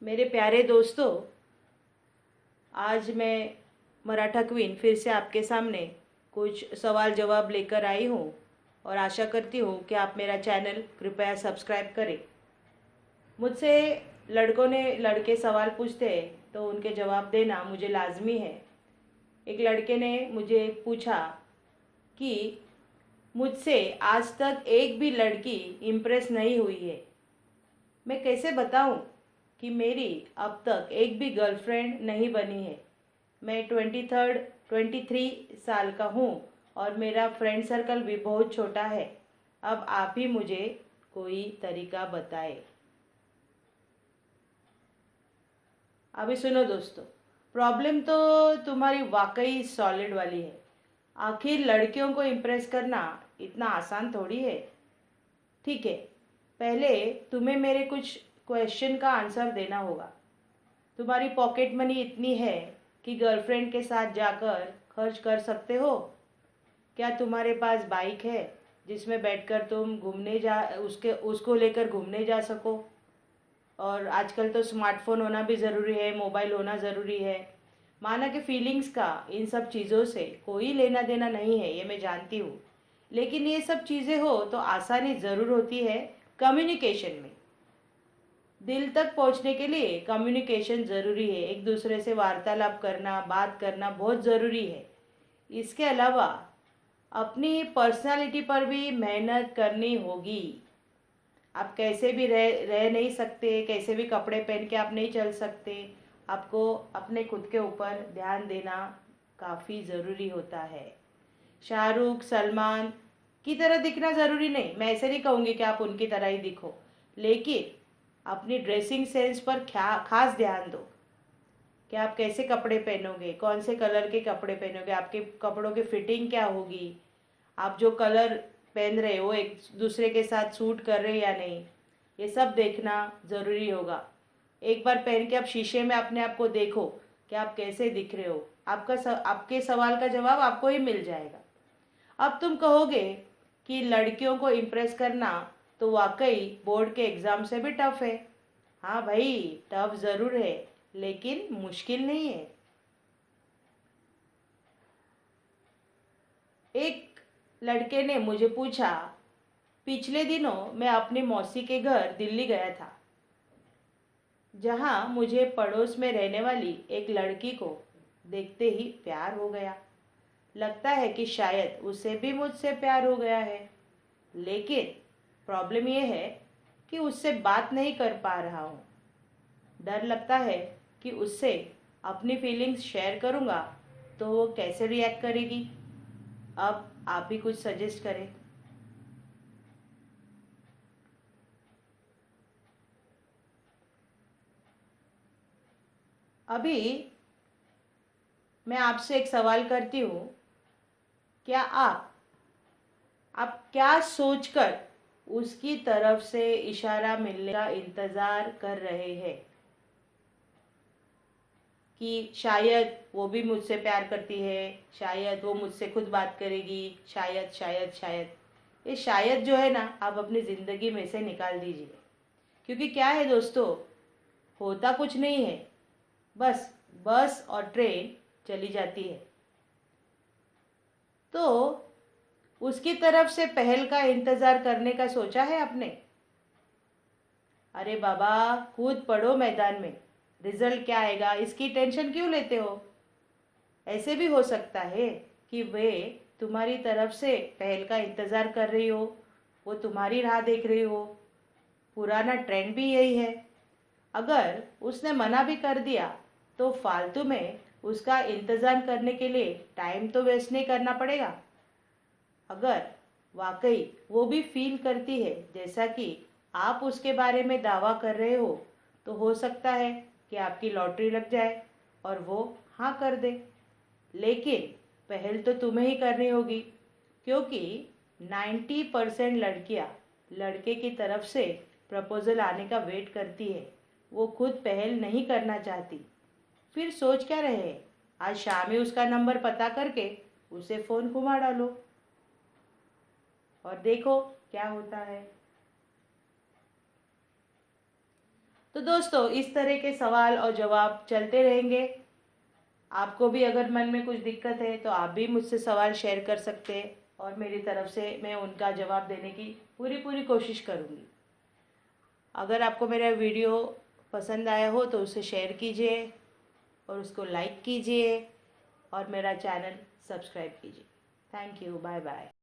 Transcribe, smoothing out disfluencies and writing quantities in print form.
मेरे प्यारे दोस्तों, आज मैं मराठा क्वीन फिर से आपके सामने कुछ सवाल जवाब लेकर आई हूँ और आशा करती हूँ कि आप मेरा चैनल कृपया सब्सक्राइब करें। मुझसे लड़के सवाल पूछते हैं तो उनके जवाब देना मुझे लाजमी है। एक लड़के ने मुझे पूछा कि मुझसे आज तक एक भी लड़की इम्प्रेस नहीं हुई है। मैं कैसे बताऊं कि मेरी अब तक एक भी गर्लफ्रेंड नहीं बनी है। मैं 23 साल का हूँ और मेरा फ्रेंड सर्कल भी बहुत छोटा है। अब आप ही मुझे कोई तरीका बताए। अभी सुनो दोस्तों, प्रॉब्लम तो तुम्हारी वाकई सॉलिड वाली है। आखिर लड़कियों को इम्प्रेस करना इतना आसान थोड़ी है। ठीक है, पहले तुम्हें मेरे कुछ क्वेश्चन का आंसर देना होगा। तुम्हारी पॉकेट मनी इतनी है कि गर्लफ्रेंड के साथ जाकर खर्च कर सकते हो? क्या तुम्हारे पास बाइक है जिसमें बैठकर तुम घूमने जा उसके उसको लेकर घूमने जा सको? और आजकल तो स्मार्टफोन होना भी ज़रूरी है, मोबाइल होना ज़रूरी है। माना कि फीलिंग्स का इन सब चीज़ों से कोई लेना देना नहीं है, ये मैं जानती हूँ। लेकिन ये सब चीज़ें हो तो आसानी ज़रूर होती है कम्युनिकेशन में। दिल तक पहुंचने के लिए कम्युनिकेशन ज़रूरी है। एक दूसरे से वार्तालाप करना, बात करना बहुत ज़रूरी है। इसके अलावा अपनी पर्सनालिटी पर भी मेहनत करनी होगी। आप कैसे भी रह नहीं सकते, कैसे भी कपड़े पहन के आप नहीं चल सकते। आपको अपने खुद के ऊपर ध्यान देना काफ़ी ज़रूरी होता है। शाहरुख, सलमान की तरह दिखना ज़रूरी नहीं, मैं ऐसे नहीं कहूँगी कि आप उनकी तरह ही दिखो। लेकिन अपनी ड्रेसिंग सेंस पर खास ध्यान दो कि आप कैसे कपड़े पहनोगे, कौन से कलर के कपड़े पहनोगे, आपके कपड़ों की फिटिंग क्या होगी, आप जो कलर पहन रहे हो एक दूसरे के साथ सूट कर रहे या नहीं, ये सब देखना ज़रूरी होगा। एक बार पहन के आप शीशे में अपने आप को देखो कि आप कैसे दिख रहे हो। आपके सवाल का जवाब आपको ही मिल जाएगा। अब तुम कहोगे कि लड़कियों को इम्प्रेस करना तो वाकई बोर्ड के एग्ज़ाम से भी टफ है। हाँ भाई, टफ ज़रूर है, लेकिन मुश्किल नहीं है। एक लड़के ने मुझे पूछा, पिछले दिनों मैं अपनी मौसी के घर दिल्ली गया था, जहाँ मुझे पड़ोस में रहने वाली एक लड़की को देखते ही प्यार हो गया। लगता है कि शायद उसे भी मुझसे प्यार हो गया है। लेकिन प्रॉब्लम यह है कि उससे बात नहीं कर पा रहा हूँ। डर लगता है कि उससे अपनी फीलिंग्स शेयर करूँगा तो वो कैसे रिएक्ट करेगी। अब आप ही कुछ सजेस्ट करें। अभी मैं आपसे एक सवाल करती हूँ। क्या आप क्या सोचकर उसकी तरफ से इशारा मिलने का इंतज़ार कर रहे हैं? कि शायद वो भी मुझसे प्यार करती है, शायद वो मुझसे खुद बात करेगी, शायद शायद शायद। ये शायद जो है ना, आप अपनी ज़िंदगी में से निकाल दीजिए। क्योंकि क्या है दोस्तों, होता कुछ नहीं है। बस बस और ट्रेन चली जाती है। तो उसकी तरफ से पहल का इंतज़ार करने का सोचा है आपने? अरे बाबा, कूद पड़ो मैदान में। रिजल्ट क्या आएगा इसकी टेंशन क्यों लेते हो? ऐसे भी हो सकता है कि वे तुम्हारी तरफ से पहल का इंतज़ार कर रही हो, वो तुम्हारी राह देख रही हो। पुराना ट्रेंड भी यही है। अगर उसने मना भी कर दिया तो फालतू में उसका इंतज़ार करने के लिए टाइम तो वेस्ट नहीं करना पड़ेगा। अगर वाकई वो भी फील करती है जैसा कि आप उसके बारे में दावा कर रहे हो, तो हो सकता है कि आपकी लॉटरी लग जाए और वो हाँ कर दे। लेकिन पहल तो तुम्हें ही करनी होगी, क्योंकि 90% लड़कियां लड़के की तरफ से प्रपोजल आने का वेट करती है। वो खुद पहल नहीं करना चाहती। फिर सोच क्या रहे, आज शाम ही उसका नंबर पता करके उसे फ़ोन घुमा डालो और देखो क्या होता है। तो दोस्तों, इस तरह के सवाल और जवाब चलते रहेंगे। आपको भी अगर मन में कुछ दिक्कत है तो आप भी मुझसे सवाल शेयर कर सकते हैं, और मेरी तरफ से मैं उनका जवाब देने की पूरी पूरी कोशिश करूँगी। अगर आपको मेरा वीडियो पसंद आया हो तो उसे शेयर कीजिए और उसको लाइक कीजिए और मेरा चैनल सब्सक्राइब कीजिए। Thank you, bye bye.